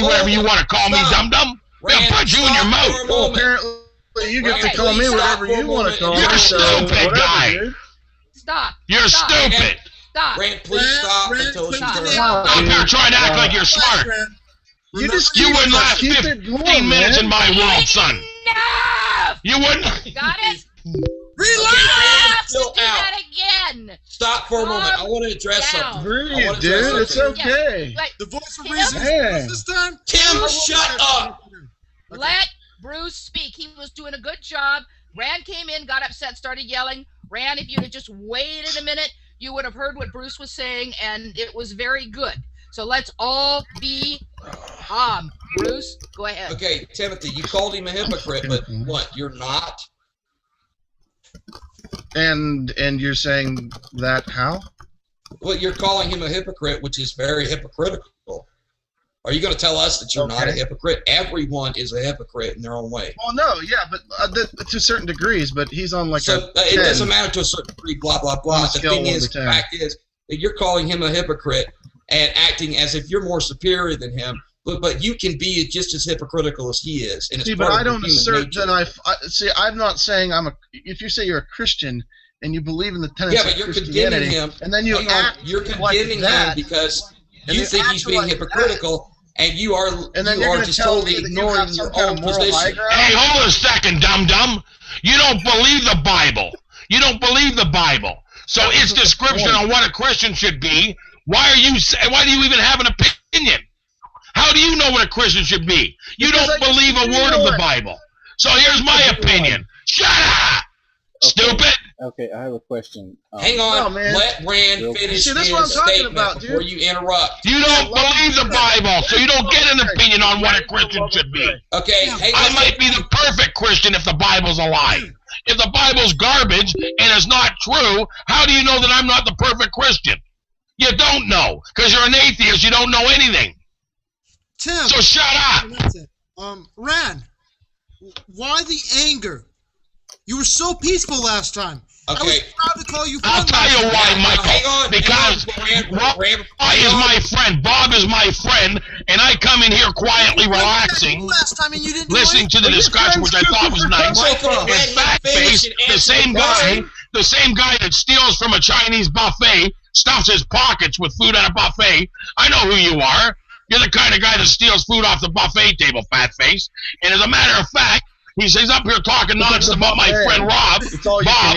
me whatever you want to call me, dum-dum. They'll punch you in your mouth. Well, apparently you get to call me whatever you want to call me. You're a stupid guy. Dude. Stop. You're stupid. Stop. Rand, please stop until she's done. Stop here trying to act like you're smart. You wouldn't last 15 minutes in my world, son. Enough! You wouldn't. Got it? Relax! Do that again. Stop for a moment. I want to address something. Breathe, dude. It's okay. The voice of reason this time? Tim, shut up! Let Bruce speak. He was doing a good job. Rand came in, got upset, started yelling. Rand, if you'd have just waited a minute, you would have heard what Bruce was saying, and it was very good. So let's all be calm. Bruce, go ahead. Okay, Timothy, you called him a hypocrite, but what? You're not? And you're saying that how? Well, you're calling him a hypocrite, which is very hypocritical. Are you going to tell us that you're not a hypocrite? Everyone is a hypocrite in their own way. Well, no, yeah, but to certain degrees. But he's on like so it doesn't matter to a certain degree. Blah blah blah. The thing is, the fact is that you're calling him a hypocrite and acting as if you're more superior than him. But you can be just as hypocritical as he is. And see, but I don't assert that see. I'm not saying I'm a. If you say you're a Christian and you believe in the tenets of Christianity, him, and then you're condemning him because you think he's being hypocritical, and you are just totally ignoring your own position. Hey, hold a second, dum-dum. You don't believe the Bible. You don't believe the Bible. So its description on what a Christian should be. Why do you even have an opinion? How do you know what a Christian should be? You don't believe a word of the Bible. So here's my opinion. Shut up, stupid. Okay, I have a question. Hang on, let Rand finish his statement before you interrupt. You don't believe the Bible, so you don't get an opinion on what a Christian should be. Okay, I might be the perfect Christian if the Bible's a lie. If the Bible's garbage and it's not true, how do you know that I'm not the perfect Christian? You don't know, because you're an atheist. You don't know anything. Tim. So shut up. That's it. Rand, why the anger? You were so peaceful last time. Okay. I was proud to call you I'll tell you why, Michael. Hang on, because Bob is my friend. Bob is my friend, and I come in here quietly relaxing, listening to the discussion, which I thought was nice. In fact, the same guy that steals from a Chinese buffet, stuffs his pockets with food at a buffet. I know who you are. You're the kind of guy that steals food off the buffet table, fat face. And as a matter of fact, he's up here talking nonsense about my friend Rob. Rob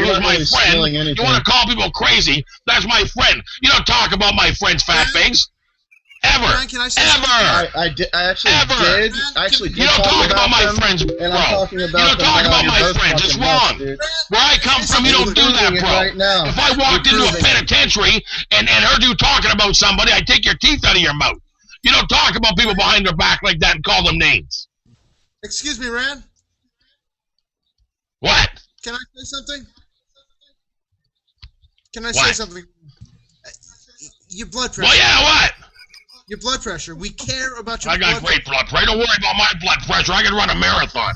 is my friend. You want to call people crazy? That's my friend. You don't talk about my friend's fat face. Ever. I actually did. You don't talk about my friends, bro. And I'm talking about you don't talk about my friends. It's wrong. Where I come from, you don't do that, bro. If I walked into a penitentiary and heard you talking about somebody, I'd take your teeth out of your mouth. You don't talk about people behind their back like that and call them names. Excuse me, Rand? What? Can I say something? Can I say something? Your blood pressure. Well, yeah, what? Your blood pressure. We care about your blood pressure. I got great blood pressure. Don't worry about my blood pressure. I can run a marathon.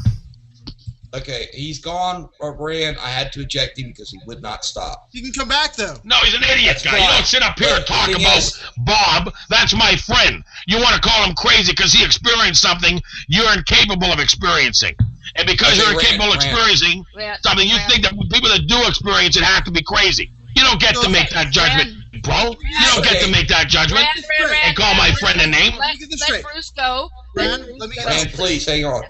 Okay, he's gone, Rand. I had to eject him because he would not stop. You can come back, though. No, he's an idiot guy. You don't sit up here and talk about Bob. That's my friend. You want to call him crazy because he experienced something you're incapable of experiencing. And because you're incapable of experiencing something, you think that people that do experience it have to be crazy. You don't get to make that judgment, bro. You don't get to make that judgment and call my friend a name. Let Bruce go. Rand, please, hang on.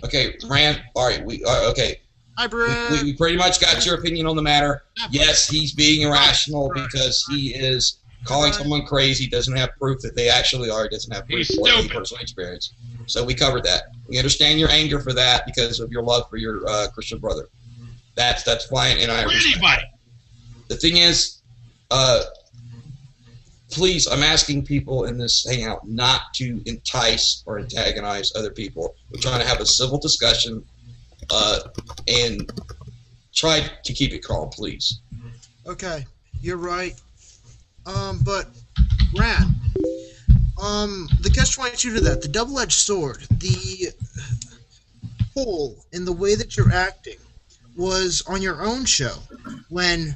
Okay, Rand, all right, okay. Hi, Brad. We pretty much got your opinion on the matter. Yes, he's being irrational because he is calling someone crazy, doesn't have proof that they actually are, doesn't have proof of what he personally experienced. So we covered that. We understand your anger for that because of your love for your Christian brother. That's fine, and I understand. The thing is, please, I'm asking people in this hangout not to entice or antagonize other people. We're trying to have a civil discussion and try to keep it calm, please. Okay, you're right. But, Rand, the catch-22 to that, the double-edged sword, the hole in the way that you're acting was on your own show when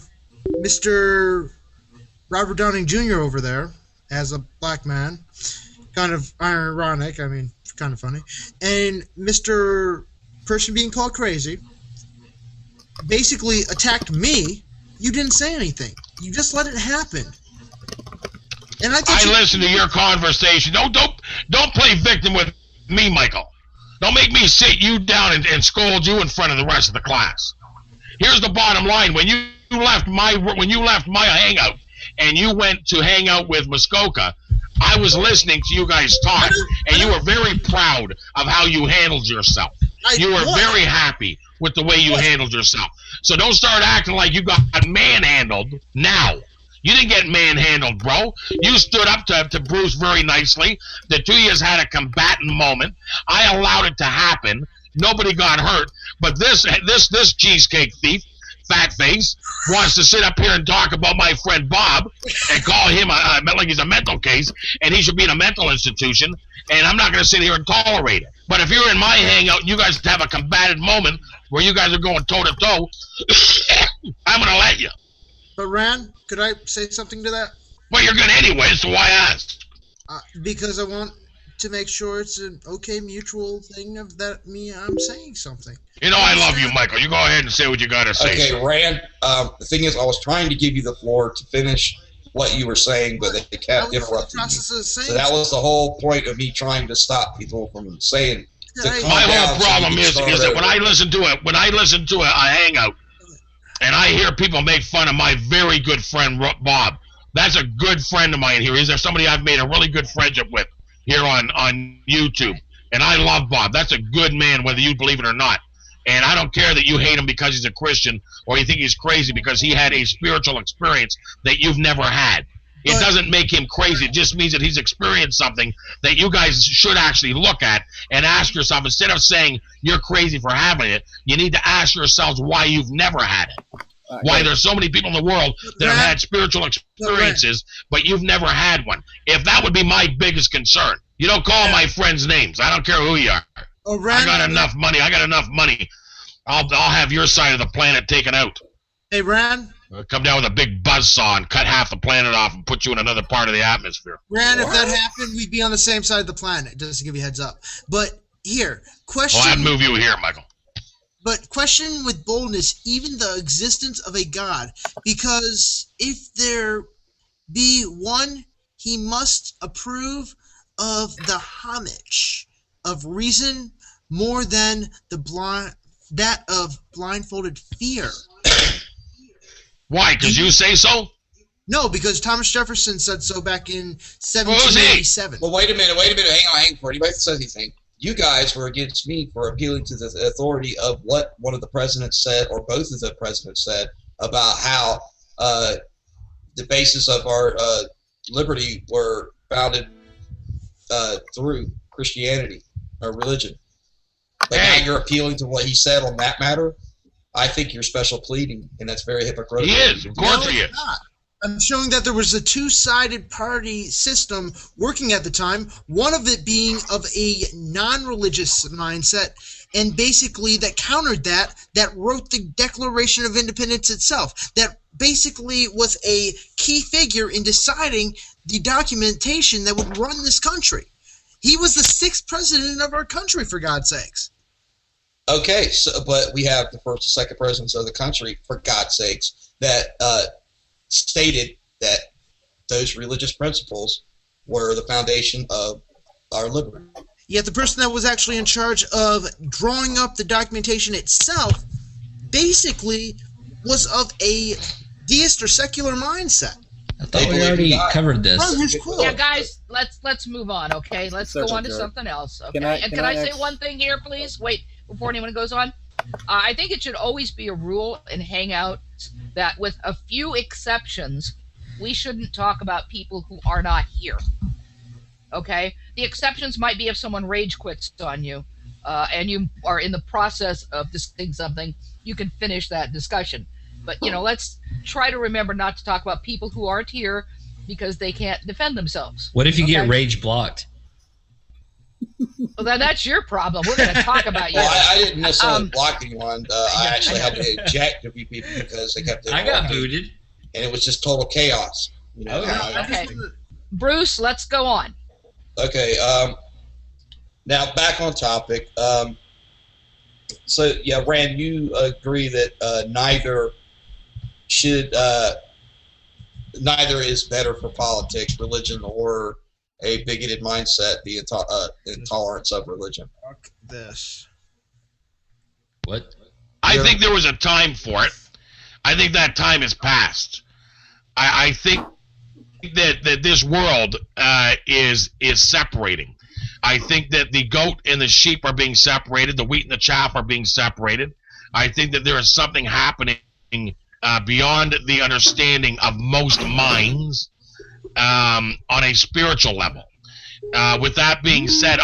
Mr. Robert Downing Jr. over there, as a black man, kind of ironic. I mean, kind of funny. And Mr. Person being called crazy basically attacked me. You didn't say anything. You just let it happen. And I listened to your conversation. Don't play victim with me, Michael. Don't make me sit you down and scold you in front of the rest of the class. Here's the bottom line: when you left my hangout and you went to hang out with Muskoka, I was listening to you guys talk, and you were very proud of how you handled yourself. You were very happy with the way you handled yourself. So don't start acting like you got manhandled now. You didn't get manhandled, bro. You stood up to Bruce very nicely. The two of you had a combatant moment. I allowed it to happen. Nobody got hurt. But this cheesecake thief, fat face, wants to sit up here and talk about my friend Bob and call him like he's a mental case, and he should be in a mental institution, and I'm not going to sit here and tolerate it. But if you're in my hangout and you guys have a combative moment where you guys are going toe-to-toe, I'm going to let you. But Ran, could I say something to that? Well, you're good anyway, so why ask? Because I want to make sure it's an okay mutual thing of that I'm saying something. You know I love you, Michael. You go ahead and say what you got to say. Okay, Rand, the thing is, I was trying to give you the floor to finish what you were saying, but they kept interrupting you. So that was the whole point of me trying to stop people from saying. My whole problem is that when I listen to a hangout, and I hear people make fun of my very good friend Bob. That's a good friend of mine here. He's somebody I've made a really good friendship with here on YouTube. And I love Bob. That's a good man, whether you believe it or not. And I don't care that you hate him because he's a Christian or you think he's crazy because he had a spiritual experience that you've never had. It doesn't make him crazy. It just means that he's experienced something that you guys should actually look at and ask yourself, instead of saying you're crazy for having it, you need to ask yourselves why you've never had it. Why there's so many people in the world that have had spiritual experiences, but you've never had one. If that would be my biggest concern. You don't call my friends names. I don't care who you are. I got enough money. I'll have your side of the planet taken out. Hey, Ran. Come down with a big buzzsaw and cut half the planet off and put you in another part of the atmosphere. Ran, if that happened, we'd be on the same side of the planet, just to give you a heads up. But here, question... Well, I'd move you here, Michael. But question with boldness, even the existence of a God, because if there be one, he must approve of the homage of reason more than that of blindfolded fear. Why? Because you say so? No, because Thomas Jefferson said so back in 1787. Well, wait a minute. Hang on. For anybody that says anything, you guys were against me for appealing to the authority of what one of the presidents said, or both of the presidents said, about how the basis of our liberty were founded through Christianity or religion. But now you're appealing to what he said on that matter. I think you're special pleading, and that's very hypocritical. He is, of course he is. I'm showing that there was a two-sided party system working at the time, one of it being of a non-religious mindset, and basically that countered that wrote the Declaration of Independence itself, that basically was a key figure in deciding the documentation that would run this country. He was the 6th president of our country, for God's sakes. Okay, but we have the first and second presidents of the country, for God's sakes, that stated that those religious principles were the foundation of our liberty. Yet the person that was actually in charge of drawing up the documentation itself basically was of a deist or secular mindset. I thought we already covered this. Yeah, guys, let's move on, okay? Let's go on to something else, okay? Can I say one thing here, please? Wait, before anyone goes on. I think it should always be a rule in Hangouts that, with a few exceptions, we shouldn't talk about people who are not here. Okay? The exceptions might be if someone rage quits on you, and you are in the process of discussing something, you can finish that discussion. But, let's try to remember not to talk about people who aren't here because they can't defend themselves. What if you get rage blocked? Well, then that's your problem. We're going to talk about you. Well, I didn't necessarily block anyone. I actually had to eject a few people because they kept. I got booted, and it was just total chaos. Okay, Bruce, let's go on. Okay. Now back on topic. So yeah, Rand, you agree that neither is better for politics, religion, or a bigoted mindset, the intolerance of religion. Fuck this. What? I think there was a time for it. I think that time has passed. I think that this world is separating. I think that the goat and the sheep are being separated. The wheat and the chaff are being separated. I think that there is something happening beyond the understanding of most minds on a spiritual level. With that being said,